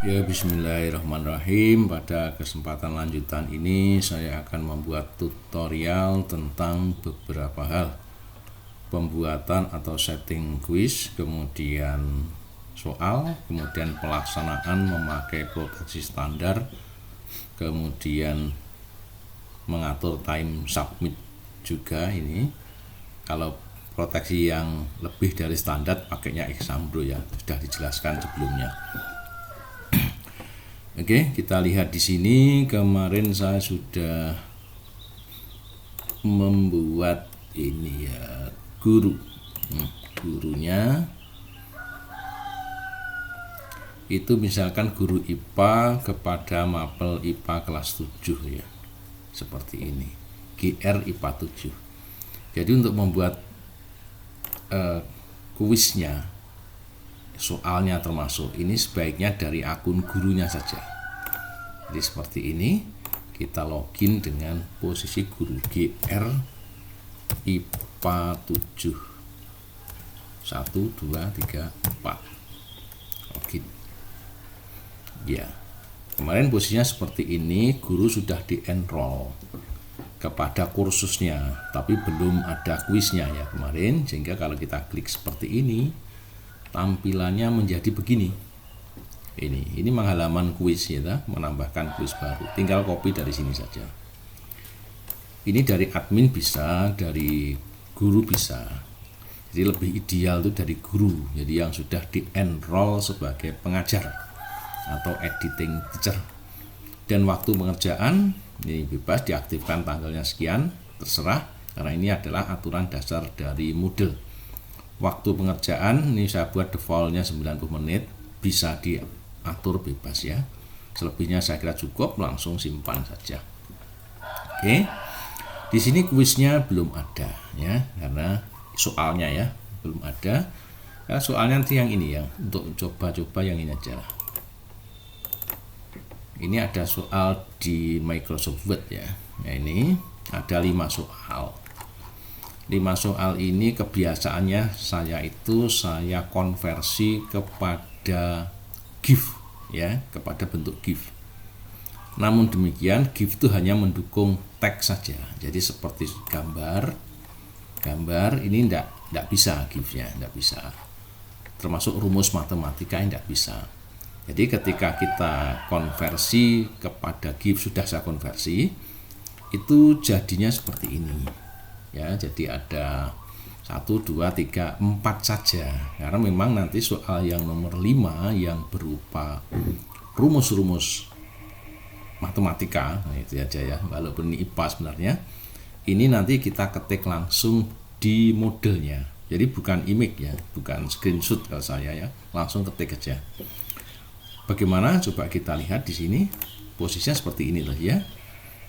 Ya, bismillahirrahmanirrahim. Pada kesempatan lanjutan ini saya akan membuat tutorial tentang beberapa hal. Pembuatan atau setting kuis, kemudian soal, kemudian pelaksanaan memakai proteksi standar, kemudian mengatur time submit juga ini. Kalau proteksi yang lebih dari standar pakainya Exambro ya, sudah dijelaskan sebelumnya. Oke, kita lihat di sini. Kemarin saya sudah membuat ini ya, guru. Gurunya itu misalkan guru IPA kepada mapel IPA kelas 7 ya. Seperti ini. GR IPA 7. Jadi untuk membuat kuisnya, soalnya termasuk ini sebaiknya dari akun gurunya saja. Jadi seperti ini, kita login dengan posisi guru GR IPA 7 1, 2, 3, 4 login ya. Kemarin posisinya seperti ini, guru sudah di-enroll kepada kursusnya, tapi belum ada kuisnya ya kemarin, sehingga kalau kita klik seperti ini tampilannya menjadi begini. Ini menghalaman kuis ya, menambahkan kuis baru. Tinggal copy dari sini saja. Ini dari admin bisa, dari guru bisa. Jadi lebih ideal itu dari guru. Jadi yang sudah di-enroll sebagai pengajar atau editing teacher. Dan waktu pengerjaan ini bebas, diaktifkan tanggalnya sekian, terserah, karena ini adalah aturan dasar dari Moodle. Waktu pengerjaan ini saya buat defaultnya 90 menit, bisa diatur bebas ya. Selebihnya saya kira cukup, langsung simpan saja. Oke. Di sini kuisnya belum ada ya, karena soalnya ya belum ada. Nah, soalnya nanti yang ini ya, untuk coba-coba yang ini aja. Ini ada soal di Microsoft Word ya. Nah, ini ada 5 soal. 5 soal ini kebiasaannya saya konversi kepada GIF ya, kepada bentuk GIF. Namun demikian GIF itu hanya mendukung teks saja. Jadi seperti gambar ini enggak bisa GIF-nya, enggak bisa. Termasuk rumus matematika enggak bisa. Jadi ketika kita konversi kepada GIF, sudah saya konversi, itu jadinya seperti ini. Ya, jadi ada 1, 2, 3, 4 saja. Karena memang nanti soal yang nomor 5 yang berupa rumus-rumus matematika, nah itu aja ya, walaupun ini IPA sebenarnya, ini nanti kita ketik langsung di modelnya. Jadi bukan image ya, bukan screenshot kalau saya ya, langsung ketik aja. Bagaimana? Coba kita lihat di sini. Posisinya seperti ini loh ya.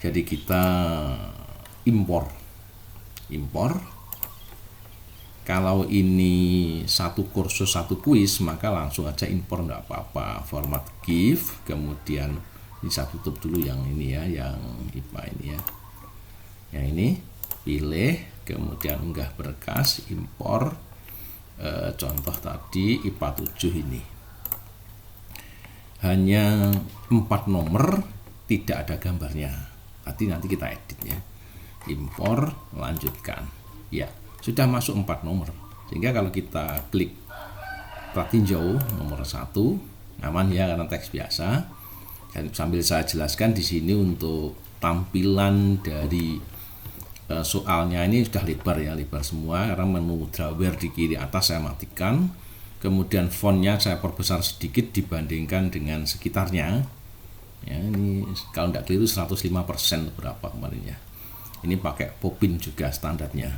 Jadi kita impor. Kalau ini satu kursus satu kuis, maka langsung aja impor, enggak apa-apa. Format GIF, kemudian ini saya tutup dulu yang ini ya, yang IPA ini ya. Yang ini pilih, kemudian unggah berkas, impor. Contoh tadi IPA 7 ini. Hanya 4 nomor, tidak ada gambarnya. Nanti kita edit ya. Impor, lanjutkan. Ya, sudah masuk 4 nomor. Sehingga kalau kita klik plat tinjau nomor 1, aman ya, karena teks biasa. Dan sambil saya jelaskan di sini untuk tampilan dari soalnya ini sudah lebar ya, lebar semua, karena menu drawer di kiri atas saya matikan. Kemudian fontnya saya perbesar sedikit dibandingkan dengan sekitarnya. Ya, ini kalau tidak keliru 105% berapa kemarin ya. Ini pakai Popin juga standarnya.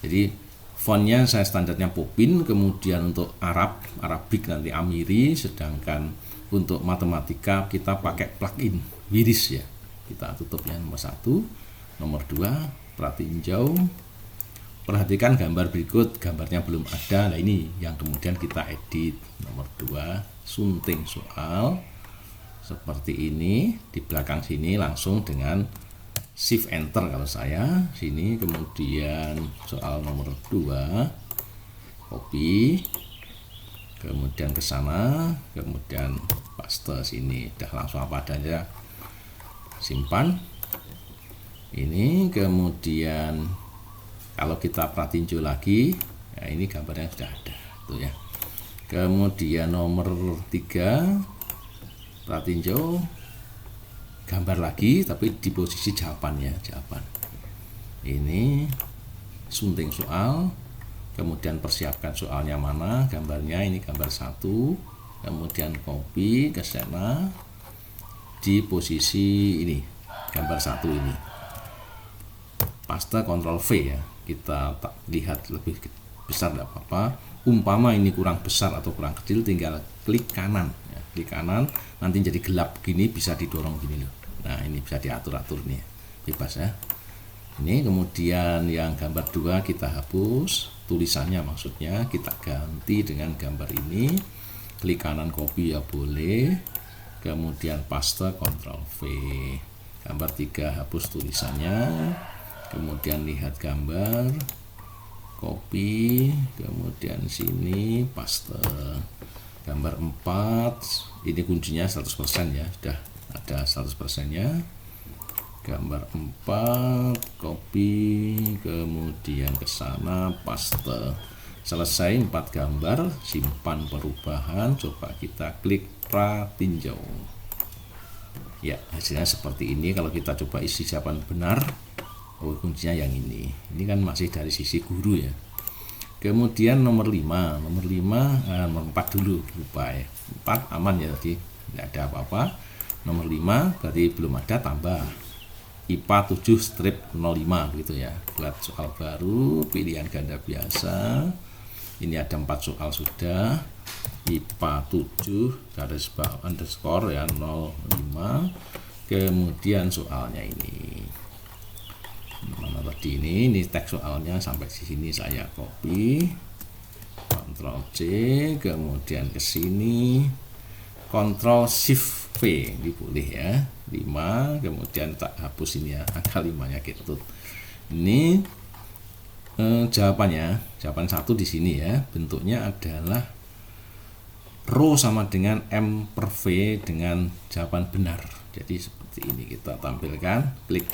Jadi fontnya saya standarnya Popin, kemudian untuk Arabic nanti Amiri, sedangkan untuk matematika kita pakai plugin Wiris ya. Kita tutupnya nomor 1, nomor 2 plat tinjau. Perhatikan gambar berikut, gambarnya belum ada. Nah ini yang kemudian kita edit. Nomor 2, sunting soal seperti ini. Di belakang sini langsung dengan shift enter kalau saya sini. Kemudian soal nomor 2 copy, kemudian ke sana, kemudian paste sini, udah langsung apa adanya, simpan ini. Kemudian kalau kita pratinjau lagi, nah ini gambarnya sudah ada tuh ya. Kemudian nomor 3 pratinjau, gambar lagi tapi di posisi jawabannya, jawaban ini sunting soal, kemudian persiapkan soalnya mana, gambarnya ini gambar 1, kemudian copy ke sana di posisi ini gambar 1 ini, paste Ctrl V ya, kita lihat lebih besar tidak apa-apa. Umpama ini kurang besar atau kurang kecil, tinggal klik kanan ya, klik kanan, nanti jadi gelap gini, bisa didorong gini loh. Nah ini bisa diatur-atur nih, bebas ya. Ini kemudian yang gambar 2 kita hapus tulisannya, maksudnya kita ganti dengan gambar ini, klik kanan copy ya boleh, kemudian paste Ctrl V. Gambar 3 hapus tulisannya, kemudian lihat gambar, copy, kemudian sini paste. Gambar 4 ini kuncinya 100% ya, sudah ada 100% nya. Gambar 4 copy, kemudian ke sana paste. Selesai 4 gambar, simpan perubahan, coba kita klik pratinjau. Ya, hasilnya seperti ini. Kalau kita coba isi jawaban benar, oh kuncinya yang ini kan masih dari sisi guru ya. Kemudian nomor 5, nomor 4 dulu, lupa ya, 4 aman ya, tadi tidak ada apa-apa. Nomor 5 berarti belum ada, tambah IPA 7-05 gitu ya, buat soal baru, pilihan ganda biasa. Ini ada 4 soal sudah, IPA 7 garis bawah underscore ya 05. Kemudian soalnya ini mana tadi, ini teks soalnya sampai di sini saya copy, Ctrl C, kemudian ke sini Ctrl Shift V, ini boleh ya, 5, kemudian tak hapus ini ya, angka 5-nya ketut. Ini jawabannya, jawaban 1 di sini ya, bentuknya adalah rho sama dengan M per V dengan jawaban benar. Jadi seperti ini kita tampilkan, klik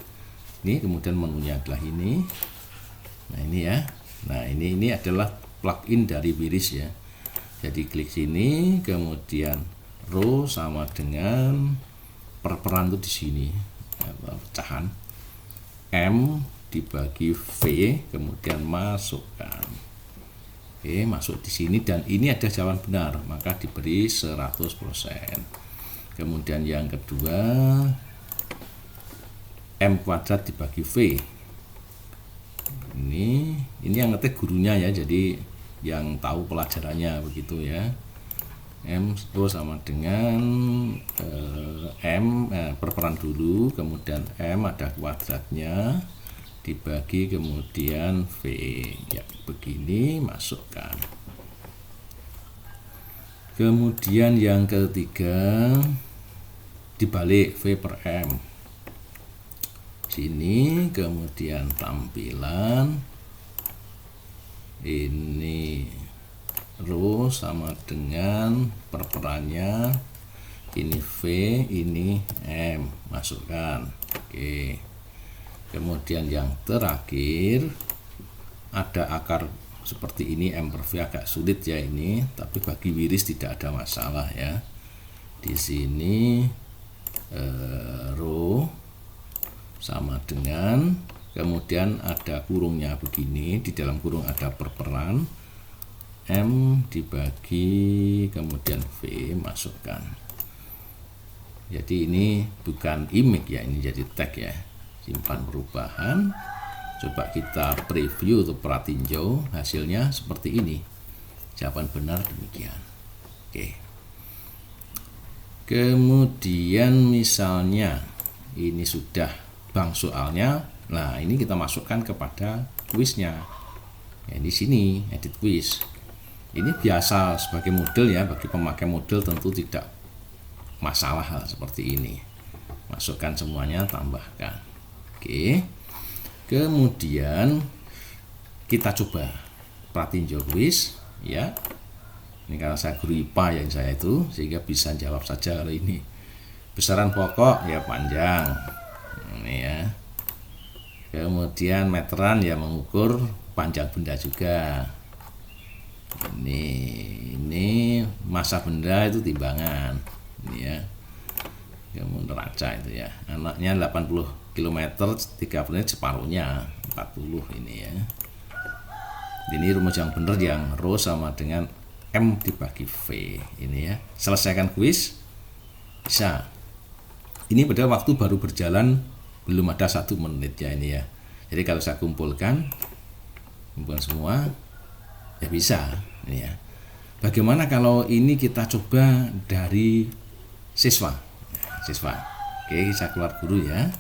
ini, kemudian menunya adalah ini. Nah ini ya, nah ini adalah plugin dari Wiris ya. Jadi klik sini, kemudian rho sama dengan perperan itu di sini, pecahan M dibagi V, kemudian masukkan. Oke, masuk di sini dan ini ada jawaban benar, maka diberi 100%. Kemudian yang kedua, M kuadrat dibagi V. Ini yang ngetik gurunya ya, jadi yang tahu pelajarannya begitu ya. M itu sama dengan perperan dulu, kemudian M ada kuadratnya dibagi kemudian V ya, begini, masukkan. Kemudian yang ketiga, dibalik V per M sini, kemudian tampilan ini rho sama dengan perperannya, ini V, ini M, masukkan. Oke, kemudian yang terakhir ada akar seperti ini, M per V agak sulit ya ini, tapi bagi Wiris tidak ada masalah ya. Di sini rho sama dengan, kemudian ada kurungnya begini, di dalam kurung ada perperan, M dibagi kemudian V, masukkan. Jadi ini bukan image ya, ini jadi tag ya. Simpan perubahan, coba kita preview atau pratinjau, hasilnya seperti ini, jawaban benar demikian. Oke, kemudian misalnya ini sudah bank soalnya, nah ini kita masukkan kepada kuisnya ya, di sini edit quiz. Ini biasa sebagai model ya, bagi pemakai model tentu tidak masalah hal seperti ini. Masukkan semuanya, tambahkan. Oke, kemudian kita coba pratinjau quiz ya. Ini karena saya guru IPA yang saya itu, sehingga bisa jawab saja kalau ini. Besaran pokok ya panjang. Ini ya. Kemudian meteran ya mengukur panjang benda juga. Ini massa benda itu timbangan. Ini ya. Kemudian neraca itu ya. Anaknya 80 km, 3 menit separuhnya 40 ini ya. Ini rumus yang benar yang rho sama dengan M dibagi V ini ya. Selesaikan kuis bisa. Ini padahal waktu baru berjalan belum ada 1 menit ya ini ya. Jadi kalau saya kumpulkan semua ya bisa ini ya. Bagaimana kalau ini kita coba dari siswa? Oke, saya keluar guru ya.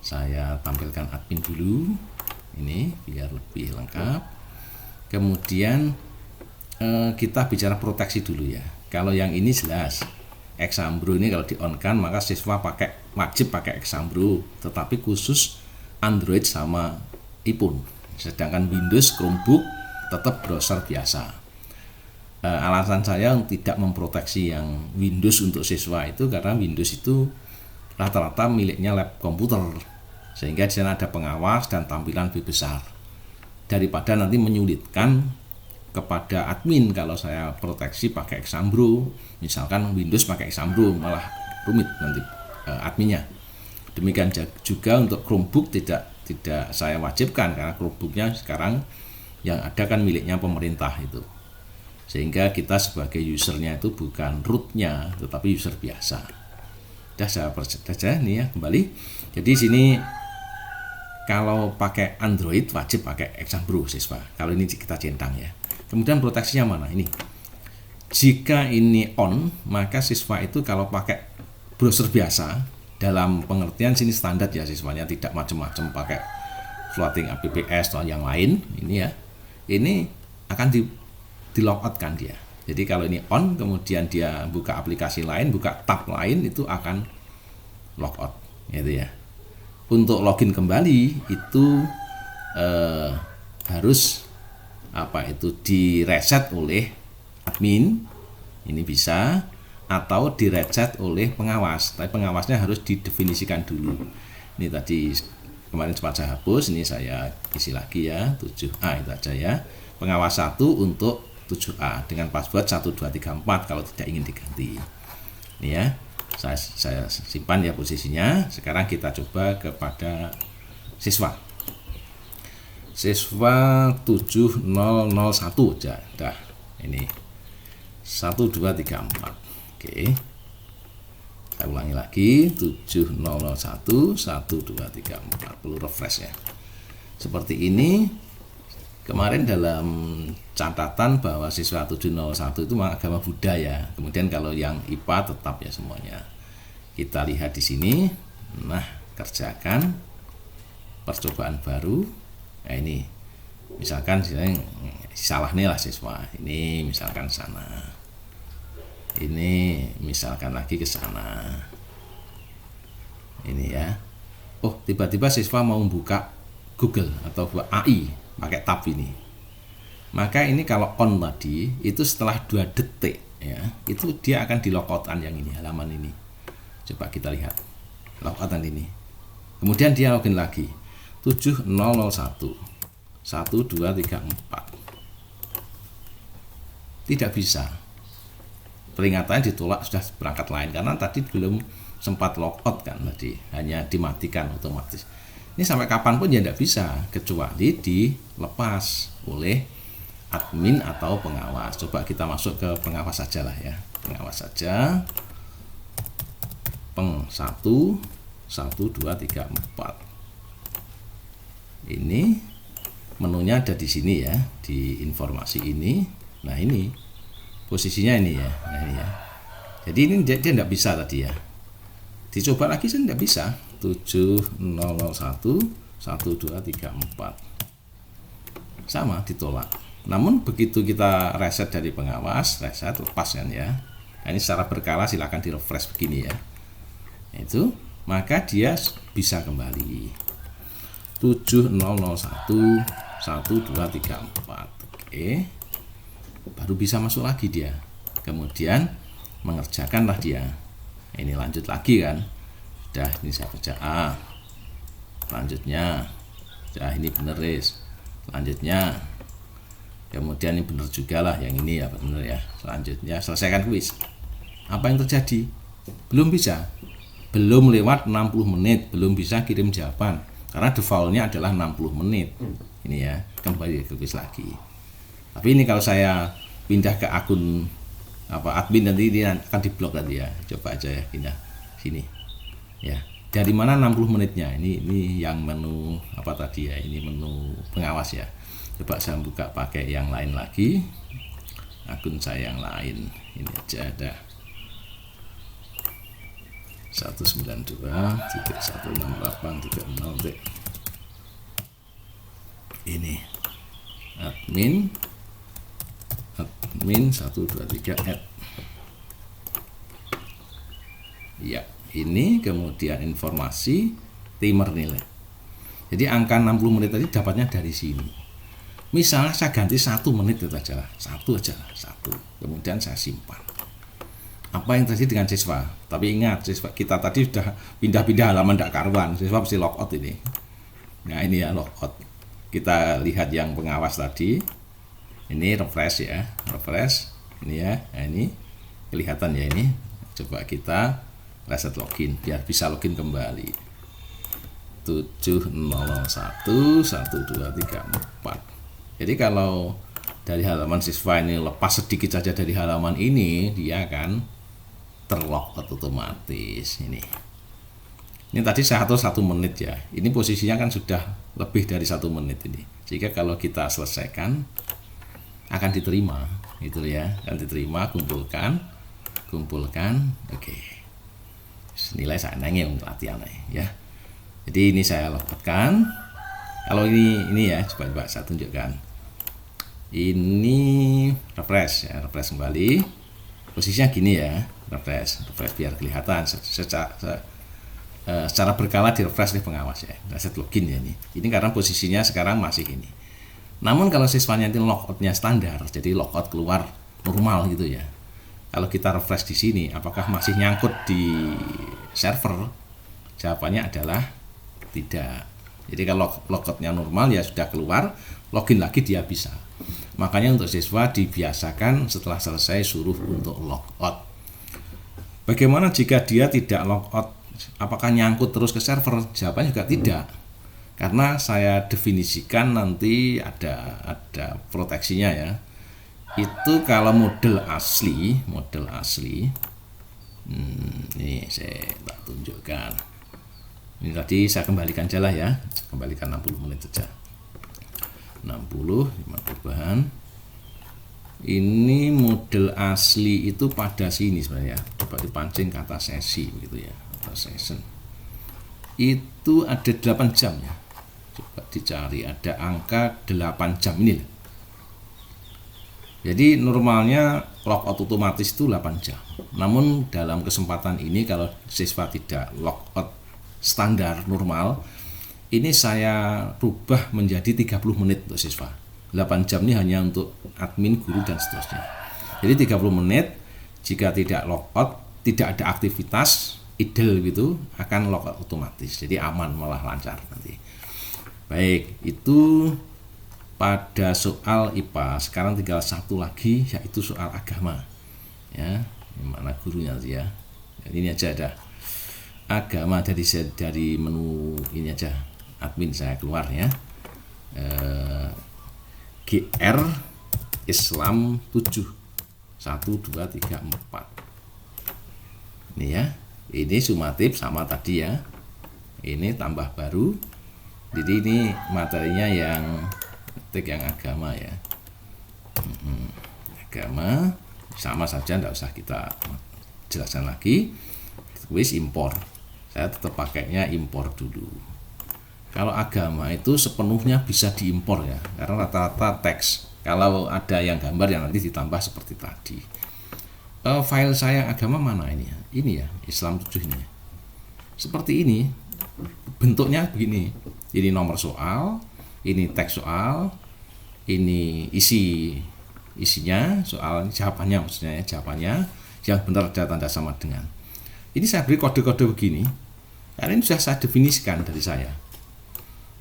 Saya tampilkan admin dulu ini biar lebih lengkap. Kemudian kita bicara proteksi dulu ya. Kalau yang ini jelas Exambro ini kalau di on kan maka siswa wajib pakai Exambro, tetapi khusus Android sama iPhone. Sedangkan Windows, Chromebook tetap browser biasa. Alasan saya tidak memproteksi yang Windows untuk siswa itu karena Windows itu rata-rata miliknya lab komputer, sehingga di sana ada pengawas dan tampilan lebih besar. Daripada nanti menyulitkan kepada admin kalau saya proteksi pakai Exambro, misalkan Windows pakai Exambro malah rumit nanti adminnya. Demikian juga untuk Chromebook tidak saya wajibkan karena Chromebooknya sekarang yang ada kan miliknya pemerintah itu, sehingga kita sebagai usernya itu bukan rootnya tetapi user biasa. Sudah saya percaya nih ya kembali. Jadi sini kalau pakai Android wajib pakai Exambro siswa. Kalau ini kita centang ya. Kemudian proteksinya mana? Ini. Jika ini on, maka siswa itu kalau pakai browser biasa, dalam pengertian sini standar ya siswanya, tidak macam-macam pakai floating apps atau yang lain, ini ya. Ini akan di logout kan dia. Jadi kalau ini on, kemudian dia buka aplikasi lain, buka tab lain, itu akan logout, gitu ya. Untuk login kembali itu harus di reset oleh admin, ini bisa, atau di reset oleh pengawas. Tapi pengawasnya harus didefinisikan dulu. Ini tadi kemarin sempat saya hapus, ini saya isi lagi ya, 7A itu aja ya. Pengawas 1 untuk 7A dengan password 1234 kalau tidak ingin diganti. Ini ya. Saya simpan ya posisinya. Sekarang kita coba kepada siswa 7001 aja. Dah, ini 1234. Oke. Kita ulangi lagi 7001 1234. Perlu refresh ya. Seperti ini. Kemarin dalam catatan bahwa siswa 701 itu agama Buddha ya. Kemudian kalau yang IPA tetap ya semuanya. Kita lihat di sini. Nah, kerjakan percobaan baru. Nah, ini misalkan salah nih lah siswa. Ini misalkan sana. Ini misalkan lagi ke sana. Ini ya. Oh, tiba-tiba siswa mau buka Google atau AI pakai tab ini. Maka ini kalau on tadi itu setelah 2 detik ya, itu dia akan di logoutan yang ini, halaman ini. Coba kita lihat. Logoutan ini. Kemudian dia login lagi. 7001 1234. Tidak bisa. Peringatannya ditolak, sudah berangkat lain karena tadi belum sempat logout kan tadi, hanya dimatikan otomatis. Ini sampai kapanpun ya tidak bisa kecuali dilepas oleh admin atau pengawas. Coba kita masuk ke pengawas saja lah ya. Pengawas saja. Peng 1 1234. Ini menunya ada di sini ya, di informasi ini. Nah, ini posisinya ini ya. Nah, ini ya. Jadi ini dia tidak bisa tadi ya. Dicoba lagi saya tidak bisa. 7001 1234 sama ditolak. Namun begitu kita reset dari pengawas, reset lepas kan ya. Nah, ini secara berkala silakan di refresh begini ya. Itu maka dia bisa kembali 7001 1234. Oke. baru bisa masuk lagi dia. Kemudian mengerjakanlah dia. Ini lanjut lagi kan. Dah ini saya kerja A. Selanjutnya, ini bener selanjutnya, kemudian ini bener juga lah, yang ini ya bener ya. Selanjutnya selesaikan kuis. Apa yang terjadi? Belum bisa, belum lewat 60 menit, belum bisa kirim jawaban karena defaultnya adalah 60 menit. Ini ya, kembali ke kuis lagi. Tapi ini kalau saya pindah ke akun admin, nanti dia akan diblok nanti ya. Coba aja ya, pindah sini ya. Dari mana 60 menitnya? Ini yang menu tadi ya, ini menu pengawas ya. Coba saya buka pakai yang lain lagi, akun saya yang lain. Ini aja ada 192.168.30. Ini admin 123 ya. Ini kemudian informasi timer nilai. Jadi angka 60 menit tadi dapatnya dari sini. Misalnya saya ganti 1 menit itu aja lah, satu. Kemudian saya simpan. Apa yang terjadi dengan siswa? Tapi ingat, siswa kita tadi sudah pindah-pindah halaman tidak karuan. Siswa mesti logout ini. Nah ini ya logout. Kita lihat yang pengawas tadi. Ini refresh ya, refresh. Ini ya, nah, ini kelihatan ya ini. Coba kita reset login biar bisa login kembali. 70011234. Jadi kalau dari halaman siswa ini lepas sedikit saja dari halaman ini, dia akan terlogout otomatis. Ini tadi saya atur 1 menit ya. Ini posisinya kan sudah lebih dari 1 menit ini. Jika kalau kita selesaikan akan diterima, gitu ya, akan diterima, kumpulkan, oke. Nilai saya nanya latihan ya. Jadi ini saya logoutkan. Kalau ini ya, coba saya tunjukkan. Ini refresh ya, refresh kembali. Posisinya gini ya, refresh biar kelihatan secara berkala di refresh nih pengawas ya. Reset login ya ini. Ini karena posisinya sekarang masih ini. Namun kalau siswanya nanti logoutnya standar, jadi logout keluar normal gitu ya. Kalau kita refresh di sini, apakah masih nyangkut di server? Jawabannya adalah tidak. Jadi kalau logoutnya normal ya sudah keluar, login lagi dia bisa. Makanya untuk siswa dibiasakan setelah selesai suruh untuk logout. Bagaimana jika dia tidak logout? Apakah nyangkut terus ke server? Jawabannya juga tidak. Karena saya definisikan nanti ada proteksinya ya. Itu kalau model asli ini saya tak tunjukkan. Ini tadi saya kembalikan aja lah ya, kembalikan 60 menit saja. 60 perubahan. Ini model asli itu pada sini sebenarnya. Coba dipancing ke atas sesi begitu ya, atas session. Itu ada 8 jam ya. Coba dicari, ada angka 8 jam ini. Jadi normalnya logout otomatis itu 8 jam. Namun dalam kesempatan ini kalau siswa tidak logout standar normal, ini saya rubah menjadi 30 menit untuk siswa. 8 jam ini hanya untuk admin, guru dan seterusnya. Jadi 30 menit, jika tidak logout, tidak ada aktivitas idle gitu, akan logout otomatis. Jadi aman, malah lancar nanti. Baik, itu pada soal IPA. Sekarang tinggal satu lagi, yaitu soal agama ya. Mana gurunya ya. Ini aja ada agama, dari menu ini aja admin saya keluar ya. GR Islam 7 1 2 3 4. Ini ya. Ini sumatif sama tadi ya. Ini tambah baru. Jadi ini materinya yang agama ya. Agama sama saja, tidak usah kita jelaskan lagi. Kuis impor, saya tetap pakainya impor dulu. Kalau agama itu sepenuhnya bisa diimpor ya, karena rata-rata teks. Kalau ada yang gambar yang nanti ditambah seperti tadi. File saya agama mana ini ya? Ini ya, Islam 7 ini. Seperti ini, bentuknya begini. Ini nomor soal, ini teks soal, ini isi isinya, soal jawabannya maksudnya ya, jawabannya yang benar ada tanda sama dengan. Ini saya beri kode-kode begini, karena ini sudah saya definisikan dari saya.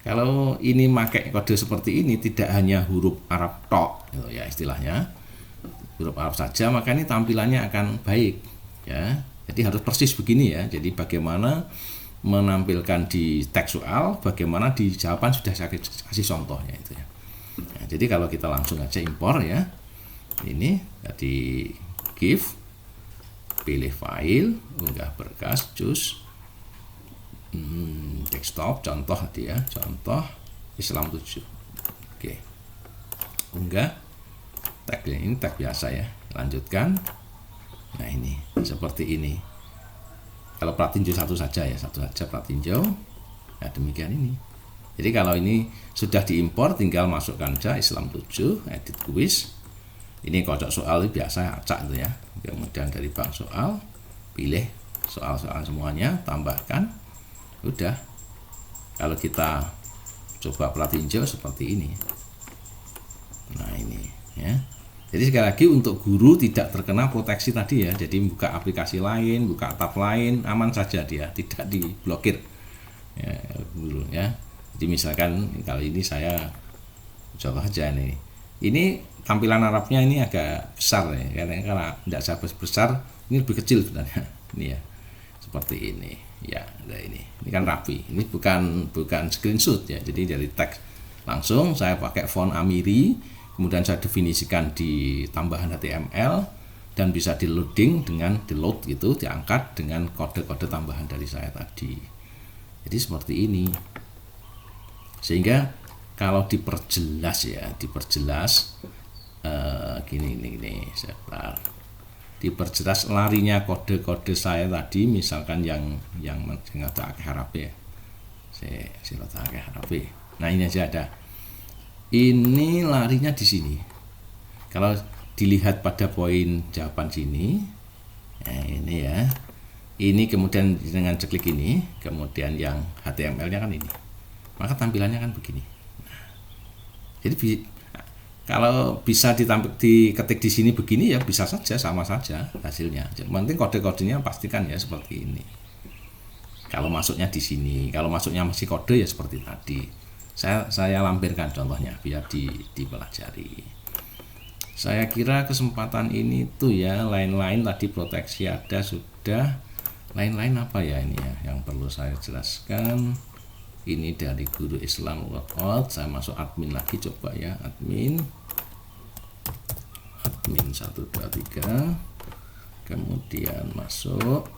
Kalau ini pakai kode seperti ini, tidak hanya huruf Arab tok, gitu ya istilahnya, huruf Arab saja, maka ini tampilannya akan baik, ya. Jadi harus persis begini ya. Jadi bagaimana menampilkan di teks soal, bagaimana di jawaban sudah saya kasih contohnya itu ya. Nah, jadi kalau kita langsung aja impor ya, ini tadi give, pilih file, unggah berkas, choose, desktop, contoh tadi ya, contoh Islam 7. Oke, unggah, tag ini tag biasa ya, lanjutkan. Nah ini seperti ini. Kalau plat tinjau satu saja ya, satu saja plat tinjau. Nah demikian ini. Jadi kalau ini sudah diimpor, tinggal masukkan aja Islam 7, edit quiz. Ini kocok soal biasa acak itu ya. Kemudian dari bank soal, pilih soal-soal semuanya, tambahkan. Udah. Kalau kita coba plat tinjau seperti ini. Nah ini ya. Jadi sekali lagi untuk guru tidak terkena proteksi tadi ya. Jadi buka aplikasi lain, buka tab lain, aman saja dia, tidak diblokir. Ya, guru ya. Jadi misalkan kali ini saya contoh aja nih. Ini tampilan Arabnya ini agak besar ya. Karena tidak saya besar, ini lebih kecil sebenarnya. Ini ya. Seperti ini. Ya, ada ini. Ini kan rapi. Ini bukan screenshot ya. Jadi dari teks langsung saya pakai font Amiri. Kemudian saya definisikan di tambahan HTML dan bisa di loading dengan di load gitu, diangkat dengan kode-kode tambahan dari saya tadi. Jadi seperti ini. Sehingga kalau diperjelas ya, gini sebentar. Diperjelas larinya kode-kode saya tadi, misalkan yang ada harap ya. Saya letak harap. Nah ini aja ada. Ini larinya di sini. Kalau dilihat pada poin jawaban sini, nah ini ya. Ini kemudian dengan klik ini, kemudian yang HTML-nya kan ini. Maka tampilannya kan begini. Nah, jadi kalau bisa diketik di sini begini ya bisa saja, sama saja hasilnya. Yang penting kode-kodenya pastikan ya seperti ini. Kalau masuknya di sini, kalau masuknya masih kode ya seperti tadi. Saya lampirkan contohnya biar dipelajari. Saya kira kesempatan ini tuh ya, lain-lain tadi proteksi ada sudah. Lain-lain apa ya ini ya yang perlu saya jelaskan. Ini dari guru Islam Workout. Saya masuk admin lagi coba ya, admin 123. Kemudian masuk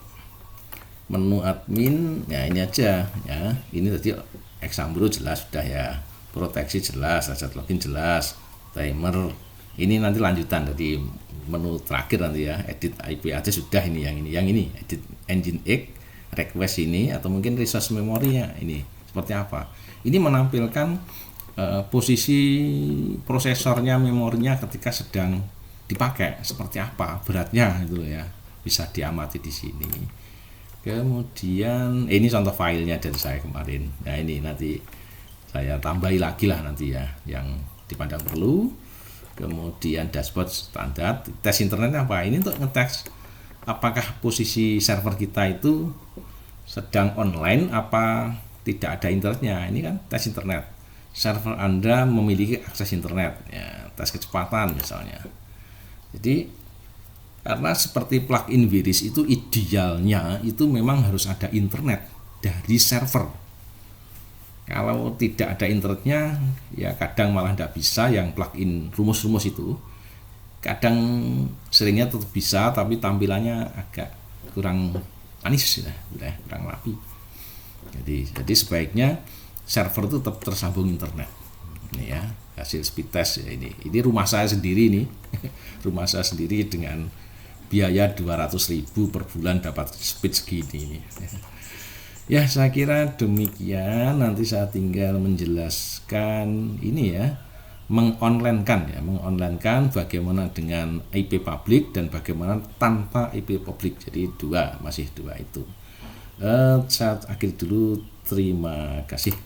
menu admin. Ya ini aja ya. Ini tadi Exambro jelas sudah ya, proteksi jelas, aset login jelas, timer. Ini nanti lanjutan dari menu terakhir nanti ya, edit IP aja sudah ini yang ini edit engine X, request ini atau mungkin resource memorinya ini seperti apa. Ini menampilkan posisi prosesornya, memorinya ketika sedang dipakai seperti apa, beratnya itu ya, bisa diamati di sini. Kemudian ini contoh filenya dari saya kemarin. Nah ini nanti saya tambahi lagi lah nanti ya yang dipandang perlu. Kemudian dashboard standar, tes internetnya apa? Ini untuk ngetes apakah posisi server kita itu sedang online apa tidak ada internetnya. Ini kan tes internet. Server Anda memiliki akses internet, ya, tes kecepatan misalnya. Jadi karena seperti plugin virus itu idealnya itu memang harus ada internet dari server. Kalau tidak ada internetnya ya kadang malah tidak bisa, yang plugin rumus-rumus itu kadang seringnya tetap bisa tapi tampilannya agak kurang manis ya, kurang rapi. Jadi sebaiknya server itu tetap tersambung internet. Ini ya hasil speed test ya ini rumah saya sendiri nih. Rumah saya sendiri dengan biaya 200.000 per bulan dapat speed segini ini. Ya saya kira demikian. Nanti saya tinggal menjelaskan ini ya, mengonlinekan bagaimana dengan IP public dan bagaimana tanpa IP public. Jadi masih dua itu. Saya akhiri dulu, terima kasih.